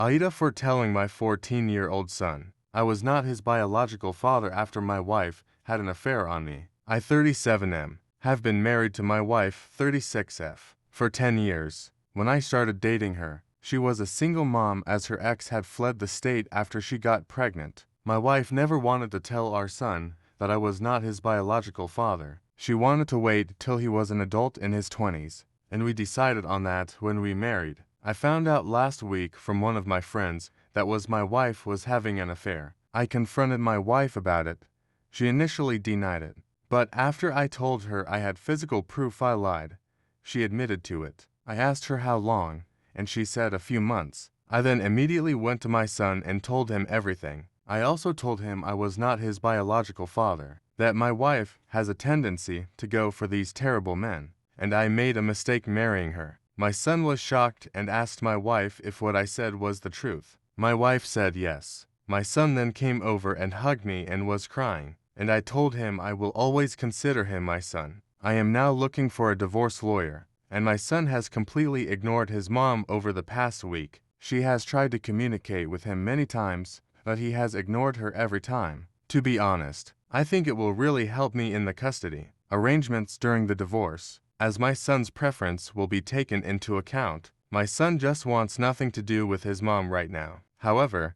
AITAH for telling my 14-year-old son I was not his biological father after my wife had an affair on me. I 37M, have been married to my wife 36F for 10 years. When I started dating her, she was a single mom as her ex had fled the state after she got pregnant. My wife never wanted to tell our son that I was not his biological father. She wanted to wait till he was an adult in his 20s, and we decided on that when we married. I found out last week from one of my friends that my wife was having an affair. I confronted my wife about it. She initially denied it, but after I told her I had physical proof I lied, she admitted to it. I asked her how long, and she said a few months. I then immediately went to my son and told him everything. I also told him I was not his biological father, that my wife has a tendency to go for these terrible men, and I made a mistake marrying her. My son was shocked and asked my wife if what I said was the truth. My wife said yes. My son then came over and hugged me and was crying, and I told him I will always consider him my son. I am now looking for a divorce lawyer, and my son has completely ignored his mom over the past week. She has tried to communicate with him many times, but he has ignored her every time. To be honest, I think it will really help me in the custody arrangements during the divorce, as my son's preference will be taken into account. My son just wants nothing to do with his mom right now. However,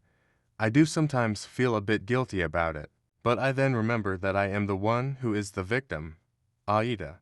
I do sometimes feel a bit guilty about it, but I then remember that I am the one who is the victim. AITAH.